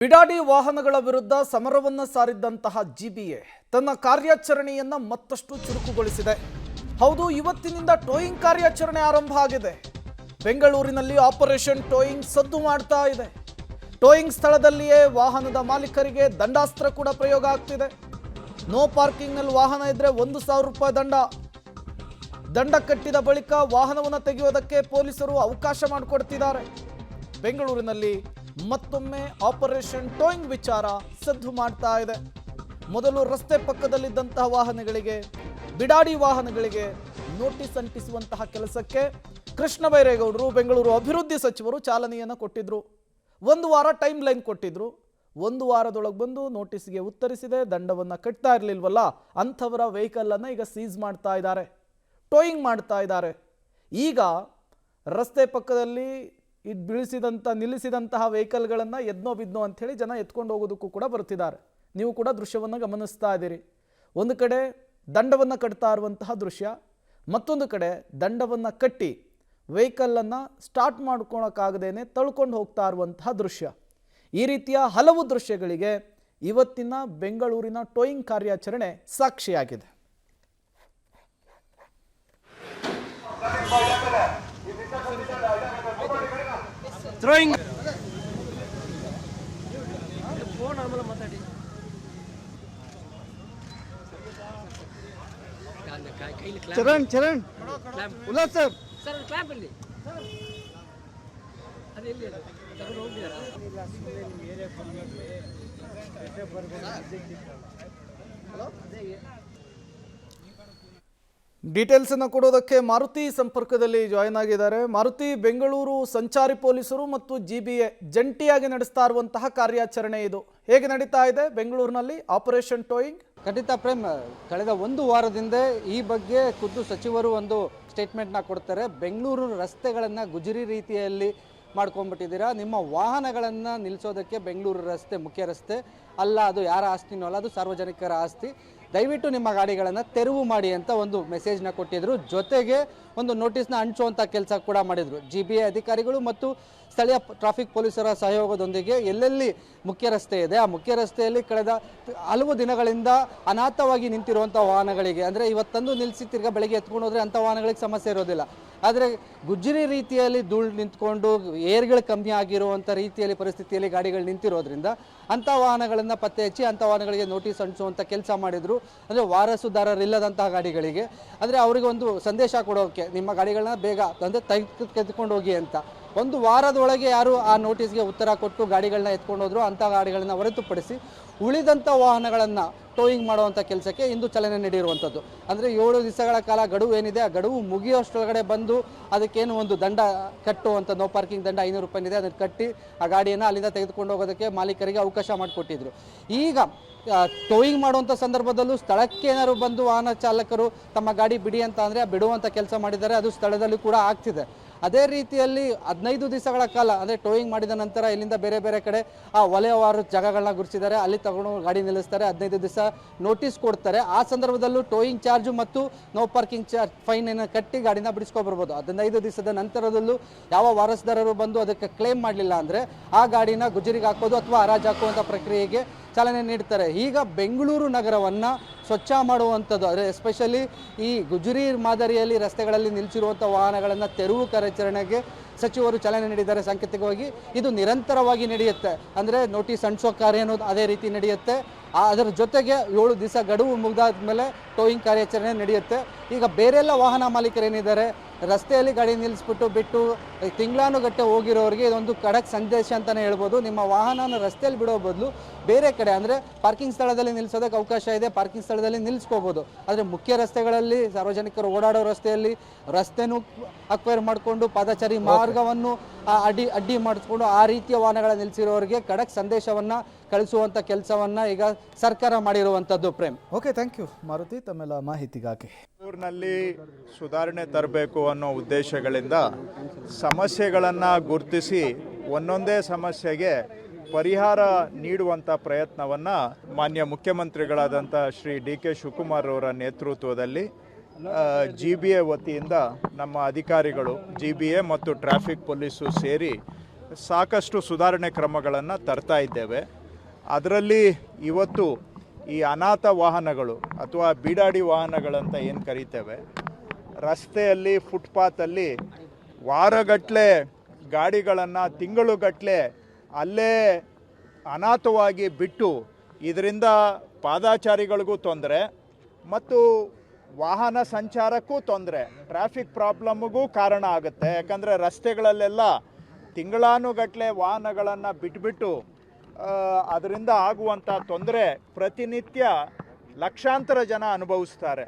ಬಿಡಾಡಿ ವಾಹನಗಳ ವಿರುದ್ಧ ಸಮರವನ್ನು ಸಾರಿದ್ದಂತಹ ಜಿಬಿಎ ತನ್ನ ಕಾರ್ಯಾಚರಣೆಯನ್ನು ಮತ್ತಷ್ಟು ಚುರುಕುಗೊಳಿಸಿದೆ. ಹೌದು, ಇವತ್ತಿನಿಂದ ಟೋಯಿಂಗ್ ಕಾರ್ಯಾಚರಣೆ ಆರಂಭ ಆಗಿದೆ. ಬೆಂಗಳೂರಿನಲ್ಲಿ ಆಪರೇಷನ್ ಟೋಯಿಂಗ್ ಸದ್ದು ಮಾಡ್ತಾ ಇದೆ. ಟೋಯಿಂಗ್ ಸ್ಥಳದಲ್ಲಿಯೇ ವಾಹನದ ಮಾಲೀಕರಿಗೆ ದಂಡಾಸ್ತ್ರ ಕೂಡ ಪ್ರಯೋಗ ಆಗ್ತಿದೆ. ನೋ ಪಾರ್ಕಿಂಗ್ನಲ್ಲಿ ವಾಹನ ಇದ್ರೆ 1,000 ರೂಪಾಯಿ ದಂಡ ಕಟ್ಟಿದ ಬಳಿಕ ವಾಹನವನ್ನು ತೆಗೆಯುವುದಕ್ಕೆ ಪೊಲೀಸರು ಅವಕಾಶ ಮಾಡಿಕೊಡ್ತಿದ್ದಾರೆ. ಬೆಂಗಳೂರಿನಲ್ಲಿ ಮತ್ತೊಮ್ಮೆ ಆಪರೇಷನ್ ಟೋಯಿಂಗ್ ವಿಚಾರ ಸದ್ದು ಮಾಡ್ತಾ ಇದೆ. ಮೊದಲು ರಸ್ತೆ ಪಕ್ಕದಲ್ಲಿದ್ದಂತಹ ವಾಹನಗಳಿಗೆ, ಬಿಡಾಡಿ ವಾಹನಗಳಿಗೆ ನೋಟಿಸ್ ಅಂಟಿಸುವಂತಹ ಕೆಲಸಕ್ಕೆ ಕೃಷ್ಣ ಬೈರೇಗೌಡರು, ಬೆಂಗಳೂರು ಅಭಿವೃದ್ಧಿ ಸಚಿವರು ಚಾಲನೆಯನ್ನು ಕೊಟ್ಟಿದ್ರು. 1 ವಾರ ಟೈಮ್ ಲೈನ್ ಕೊಟ್ಟಿದ್ರು. 1 ವಾರದೊಳಗೆ ಬಂದು ನೋಟಿಸ್ಗೆ ಉತ್ತರಿಸಿದೆ. ದಂಡವನ್ನು ಕಟ್ತಾ ಇರಲಿಲ್ವಲ್ಲ, ಅಂಥವರ ವೆಹಿಕಲನ್ನು ಈಗ ಸೀಸ್ ಮಾಡ್ತಾ ಇದ್ದಾರೆ, ಟೋಯಿಂಗ್ ಮಾಡ್ತಾ ಇದ್ದಾರೆ. ಈಗ ರಸ್ತೆ ಪಕ್ಕದಲ್ಲಿ ನಿಲ್ಲಿಸಿದಂತಹ ವೆಹಿಕಲ್ಗಳನ್ನು ಎದ್ನೋ ಬಿದ್ನೋ ಅಂಥೇಳಿ ಜನ ಎತ್ಕೊಂಡು ಹೋಗೋದಕ್ಕೂ ಕೂಡ ಬರ್ತಿದ್ದಾರೆ. ನೀವು ಕೂಡ ದೃಶ್ಯವನ್ನು ಗಮನಿಸ್ತಾ ಇದ್ದೀರಿ. ಒಂದು ಕಡೆ ದಂಡವನ್ನು ಕಟ್ತಾ ಇರುವಂತಹ ದೃಶ್ಯ, ಮತ್ತೊಂದು ಕಡೆ ದಂಡವನ್ನು ಕಟ್ಟಿ ವೆಹಿಕಲನ್ನು ಸ್ಟಾರ್ಟ್ ಮಾಡ್ಕೊಳಕ್ಕಾಗದೇನೆ ತಳ್ಕೊಂಡು ಹೋಗ್ತಾ ಇರುವಂತಹ ದೃಶ್ಯ. ಈ ರೀತಿಯ ಹಲವು ದೃಶ್ಯಗಳಿಗೆ ಇವತ್ತಿನ ಬೆಂಗಳೂರಿನ ಟೋಯಿಂಗ್ ಕಾರ್ಯಾಚರಣೆ ಸಾಕ್ಷಿಯಾಗಿದೆ. ಚರಣ್ ಉಲ್ಲಾಸ್ ಸರ್ ಕ್ಲಾಪ್ ಅಲ್ಲಿ ಅದೆಲ್ಲಿ ತಗೊಂಡು ಹೋಗಿದಾರಾ? ಡೀಟೇಲ್ಸ್ ಅನ್ನು ಕೊಡೋದಕ್ಕೆ ಮಾರುತಿ ಸಂಪರ್ಕದಲ್ಲಿ ಜಾಯಿನ್ ಆಗಿದ್ದಾರೆ. ಮಾರುತಿ, ಬೆಂಗಳೂರು ಸಂಚಾರಿ ಪೊಲೀಸರು ಮತ್ತು ಜಿಬಿಎ ಜಂಟಿಯಾಗಿ ನಡೆಸ್ತಾ ಇರುವಂತಹ ಕಾರ್ಯಾಚರಣೆ ಇದು ಹೇಗೆ ನಡೀತಾ ಇದೆ ಬೆಂಗಳೂರಿನಲ್ಲಿ ಆಪರೇಷನ್ ಟೋಯಿಂಗ್? ಖಂಡಿತ ಪ್ರೇಮ್, ಕಳೆದ 1 ವಾರದಿಂದ ಈ ಬಗ್ಗೆ ಖುದ್ದು ಸಚಿವರು ಒಂದು ಸ್ಟೇಟ್ಮೆಂಟ್ನ ಕೊಡ್ತಾರೆ. ಬೆಂಗಳೂರು ರಸ್ತೆಗಳನ್ನು ಗುಜರಿ ರೀತಿಯಲ್ಲಿ ಮಾಡ್ಕೊಂಡ್ಬಿಟ್ಟಿದ್ದೀರಾ. ನಿಮ್ಮ ವಾಹನಗಳನ್ನು ನಿಲ್ಲಿಸೋದಕ್ಕೆ ಬೆಂಗಳೂರು ರಸ್ತೆ ಮುಖ್ಯ ರಸ್ತೆ ಅಲ್ಲ, ಅದು ಯಾರ ಆಸ್ತಿನೂ ಅಲ್ಲ, ಅದು ಸಾರ್ವಜನಿಕರ ಆಸ್ತಿ. ದಯವಿಟ್ಟು ನಿಮ್ಮ ಗಾಡಿಗಳನ್ನು ತೆರವು ಮಾಡಿ ಅಂತ ಒಂದು ಮೆಸೇಜ್ನ ಕೊಟ್ಟಿದ್ರು. ಜೊತೆಗೆ ಒಂದು ನೋಟಿಸ್ನ ಅಂಟಿಸುವಂಥ ಕೆಲಸ ಕೂಡ ಮಾಡಿದರು. ಜಿಬಿಎ ಅಧಿಕಾರಿಗಳು ಮತ್ತು ಸ್ಥಳೀಯ ಟ್ರಾಫಿಕ್ ಪೊಲೀಸರ ಸಹಯೋಗದೊಂದಿಗೆ ಎಲ್ಲೆಲ್ಲಿ ಮುಖ್ಯ ರಸ್ತೆ ಇದೆ ಆ ಮುಖ್ಯ ರಸ್ತೆಯಲ್ಲಿ ಕಳೆದ ಹಲವು ದಿನಗಳಿಂದ ಅನಾಥವಾಗಿ ನಿಂತಿರುವಂಥ ವಾಹನಗಳಿಗೆ, ಅಂದರೆ ಇವತ್ತಂದು ನಿಲ್ಲಿಸಿ ತಿರ್ಗಾ ಬೆಳಗ್ಗೆ ಎತ್ಕೊಂಡು ಹೋದರೆ ಅಂಥ ವಾಹನಗಳಿಗೆ ಸಮಸ್ಯೆ ಇರೋದಿಲ್ಲ. ಆದರೆ ಗುಜ್ಜರಿ ರೀತಿಯಲ್ಲಿ ಧೂಳು ನಿಂತ್ಕೊಂಡು ಏರ್ಗಳು ಕಮ್ಮಿ ಆಗಿರುವಂಥ ರೀತಿಯಲ್ಲಿ ಪರಿಸ್ಥಿತಿಯಲ್ಲಿ ಗಾಡಿಗಳು ನಿಂತಿರೋದ್ರಿಂದ ಅಂಥ ವಾಹನಗಳನ್ನು ಪತ್ತೆ ಹಚ್ಚಿ ಅಂಥ ವಾಹನಗಳಿಗೆ ನೋಟಿಸ್ ಅಂಟಿಸುವಂಥ ಕೆಲಸ ಮಾಡಿದರು. ಅಂದರೆ ವಾರಸುದಾರರಿಲ್ಲದಂತಹ ಗಾಡಿಗಳಿಗೆ, ಅಂದರೆ ಅವರಿಗೆ ಒಂದು ಸಂದೇಶ ಕೊಡೋಕ್ಕೆ, ನಿಮ್ಮ ಗಾಡಿಗಳನ್ನ ಬೇಗ ಅಂದರೆ ತೆಗೆದುಕೊಂಡು ಹೋಗಿ ಅಂತ. 1 ವಾರದೊಳಗೆ ಯಾರು ಆ ನೋಟಿಸ್ಗೆ ಉತ್ತರ ಕೊಟ್ಟು ಗಾಡಿಗಳನ್ನ ಎತ್ಕೊಂಡು ಹೋದ್ರು ಅಂಥ ಗಾಡಿಗಳನ್ನ ಹೊರತುಪಡಿಸಿ ಉಳಿದಂಥ ವಾಹನಗಳನ್ನು ಟೋಯಿಂಗ್ ಮಾಡುವಂಥ ಕೆಲಸಕ್ಕೆ ಇಂದು ಚಾಲನೆ ನೀಡಿರುವಂಥದ್ದು. ಅಂದರೆ 7 ದಿವಸಗಳ ಕಾಲ ಗಡುವು ಏನಿದೆ, ಆ ಗಡುವು ಮುಗಿಯೋಷ್ಟರೊಳಗಡೆ ಬಂದು ಅದಕ್ಕೇನು ಒಂದು ದಂಡ ಕಟ್ಟುವಂಥ ನೋ ಪಾರ್ಕಿಂಗ್ ದಂಡ 500 ರೂಪಾಯಿ ಇದೆ, ಅದನ್ನು ಕಟ್ಟಿ ಆ ಗಾಡಿಯನ್ನು ಅಲ್ಲಿಂದ ತೆಗೆದುಕೊಂಡು ಹೋಗೋದಕ್ಕೆ ಮಾಲೀಕರಿಗೆ ಅವಕಾಶ ಮಾಡಿಕೊಟ್ಟಿದ್ರು. ಈಗ ಟೋಯಿಂಗ್ ಮಾಡುವಂಥ ಸಂದರ್ಭದಲ್ಲೂ ಸ್ಥಳಕ್ಕೆ ಏನಾದ್ರು ಬಂದು ವಾಹನ ಚಾಲಕರು ತಮ್ಮ ಗಾಡಿ ಬಿಡಿ ಅಂತ ಅಂದರೆ ಬಿಡುವಂಥ ಕೆಲಸ ಮಾಡಿದ್ದಾರೆ, ಅದು ಸ್ಥಳದಲ್ಲಿ ಕೂಡ ಆಗ್ತಿದೆ. ಅದೇ ರೀತಿಯಲ್ಲಿ 15 ದಿವಸಗಳ ಕಾಲ ಅಂದರೆ ಟೋಯಿಂಗ್ ಮಾಡಿದ ನಂತರ ಇಲ್ಲಿಂದ ಬೇರೆ ಬೇರೆ ಕಡೆ ಆ ವಲಯವಾರು ಜಾಗಗಳನ್ನ ಗುರುತಿಸಿದ್ದಾರೆ, ಅಲ್ಲಿ ತಗೊಂಡು ಗಾಡಿ ನಿಲ್ಲಿಸ್ತಾರೆ, 15 ದಿವಸ ನೋಟಿಸ್ ಕೊಡ್ತಾರೆ. ಆ ಸಂದರ್ಭದಲ್ಲೂ ಟೋಯಿಂಗ್ ಚಾರ್ಜು ಮತ್ತು ನೋ ಪಾರ್ಕಿಂಗ್ ಚಾರ್ಜ್ ಫೈನನ್ನು ಕಟ್ಟಿ ಗಾಡಿನ ಬಿಡಿಸ್ಕೊಬರ್ಬೋದು. 15 ದಿವಸದ ನಂತರದಲ್ಲೂ ಯಾವ ವಾರಸುದಾರರು ಬಂದು ಅದಕ್ಕೆ ಕ್ಲೇಮ್ ಮಾಡಲಿಲ್ಲ ಅಂದರೆ ಆ ಗಾಡಿನ ಗುಜರಿಗೆ ಹಾಕೋದು ಅಥವಾ ಹರಾಜು ಹಾಕುವಂಥ ಪ್ರಕ್ರಿಯೆಗೆ ಚಾಲನೆ ನೀಡ್ತಾರೆ. ಈಗ ಬೆಂಗಳೂರು ನಗರವನ್ನು ಸ್ವಚ್ಛ ಮಾಡುವಂಥದ್ದು, ಅಂದರೆ ಎಸ್ಪೆಷಲಿ ಈ ಗುಜರಿ ಮಾದರಿಯಲ್ಲಿ ರಸ್ತೆಗಳಲ್ಲಿ ನಿಲ್ಲಿಸಿರುವಂಥ ವಾಹನಗಳನ್ನು ತೆರವು ಕಾರ್ಯಾಚರಣೆಗೆ ಸಚಿವರು ಚಾಲನೆ ನೀಡಿದ್ದಾರೆ. ಸಾಂಕೇತಿಕವಾಗಿ ಇದು ನಿರಂತರವಾಗಿ ನಡೆಯುತ್ತೆ, ಅಂದರೆ ನೋಟಿಸ್ ಅಂಟಿಸೋ ಕಾರ್ಯ ಅನ್ನೋದು ಅದೇ ರೀತಿ ನಡೆಯುತ್ತೆ. ಅದರ ಜೊತೆಗೆ 7 ದಿವಸ ಗಡುವು ಮುಗಿದಾದ ಮೇಲೆ ಟೋಯಿಂಗ್ ಕಾರ್ಯಾಚರಣೆ ನಡೆಯುತ್ತೆ. ಈಗ ಬೇರೆಲ್ಲ ವಾಹನ ಮಾಲೀಕರೇನಿದ್ದಾರೆ, ರಸ್ತೆಯಲ್ಲಿ ಗಾಡಿ ನಿಲ್ಲಿಸ್ಬಿಟ್ಟು ಬಿಟ್ಟು ತಿಂಗಳಾನುಗಟ್ಟೆ ಹೋಗಿರೋರಿಗೆ ಇದೊಂದು ಖಡಕ್ ಸಂದೇಶ ಅಂತಲೇ ಹೇಳ್ಬೋದು. ನಿಮ್ಮ ವಾಹನನ ರಸ್ತೆಯಲ್ಲಿ ಬಿಡೋ ಬದಲು ಬೇರೆ ಕಡೆ, ಅಂದರೆ ಪಾರ್ಕಿಂಗ್ ಸ್ಥಳದಲ್ಲಿ ನಿಲ್ಲಿಸೋದಕ್ಕೆ ಅವಕಾಶ ಇದೆ, ಪಾರ್ಕಿಂಗ್ ಸ್ಥಳದಲ್ಲಿ ನಿಲ್ಲಿಸ್ಕೋಬೋದು. ಆದರೆ ಮುಖ್ಯ ರಸ್ತೆಗಳಲ್ಲಿ ಸಾರ್ವಜನಿಕರು ಓಡಾಡೋ ರಸ್ತೆನೂ ಅಕ್ವೈರ್ ಮಾಡಿಕೊಂಡು ಪಾದಚಾರಿ ಮಾರ್ಗವನ್ನು ಅಡ್ಡಿ ಮಾಡಿಸ್ಕೊಂಡು ಆ ರೀತಿಯ ವಾಹನಗಳ ನಿಲ್ಲಿಸಿರೋರಿಗೆ ಖಡಕ್ ಸಂದೇಶವನ್ನು ಕಳಿಸುವಂಥ ಕೆಲಸವನ್ನು ಈಗ ಸರ್ಕಾರ ಮಾಡಿರುವಂಥದ್ದು. Prem, okay, thank you Maruti ತಮ್ಮೆಲ್ಲ ಮಾಹಿತಿಗಾಗಿ. ಬೆಂಗಳೂರಿನಲ್ಲಿ ಸುಧಾರಣೆ ತರಬೇಕು ಅನ್ನೋ ಉದ್ದೇಶಗಳಿಂದ ಸಮಸ್ಯೆಗಳನ್ನು ಗುರುತಿಸಿ ಒಂದೊಂದೇ ಸಮಸ್ಯೆಗೆ ಪರಿಹಾರ ನೀಡುವಂಥ ಪ್ರಯತ್ನವನ್ನು ಮಾನ್ಯ ಮುಖ್ಯಮಂತ್ರಿಗಳಾದಂಥ ಶ್ರೀ ಡಿ.ಕೆ. ಶಿವಕುಮಾರ್ ಅವರ ನೇತೃತ್ವದಲ್ಲಿ GBA ವತಿಯಿಂದ ನಮ್ಮ ಅಧಿಕಾರಿಗಳು GBA ಮತ್ತು ಟ್ರಾಫಿಕ್ ಪೊಲೀಸು ಸೇರಿ ಸಾಕಷ್ಟು ಸುಧಾರಣೆ ಕ್ರಮಗಳನ್ನು ತರ್ತಾ ಇದ್ದೇವೆ. ಅದರಲ್ಲಿ ಇವತ್ತು ಈ ಅನಾಥ ವಾಹನಗಳು ಅಥವಾ ಬೀಡಾಡಿ ವಾಹನಗಳಂತ ಏನು ಕರೀತೇವೆ, ರಸ್ತೆಯಲ್ಲಿ ಫುಟ್ಪಾತಲ್ಲಿ ವಾರಗಟ್ಟಲೆ ಗಾಡಿಗಳನ್ನು ತಿಂಗಳುಗಟ್ಟಲೆ ಅಲ್ಲೇ ಅನಾಥವಾಗಿ ಬಿಟ್ಟು ಇದರಿಂದ ಪಾದಾಚಾರಿಗಳಿಗೂ ತೊಂದರೆ ಮತ್ತು ವಾಹನ ಸಂಚಾರಕ್ಕೂ ತೊಂದರೆ, ಟ್ರಾಫಿಕ್ ಪ್ರಾಬ್ಲಮ್ಗೂ ಕಾರಣ ಆಗುತ್ತೆ. ಯಾಕಂದರೆ ರಸ್ತೆಗಳಲ್ಲೆಲ್ಲ ತಿಂಗಳಾನುಗಟ್ಟಲೆ ವಾಹನಗಳನ್ನು ಬಿಟ್ಬಿಟ್ಟು ಅದರಿಂದ ಆಗುವಂಥ ತೊಂದರೆ ಪ್ರತಿನಿತ್ಯ ಲಕ್ಷಾಂತರ ಜನ ಅನುಭವಿಸ್ತಾರೆ.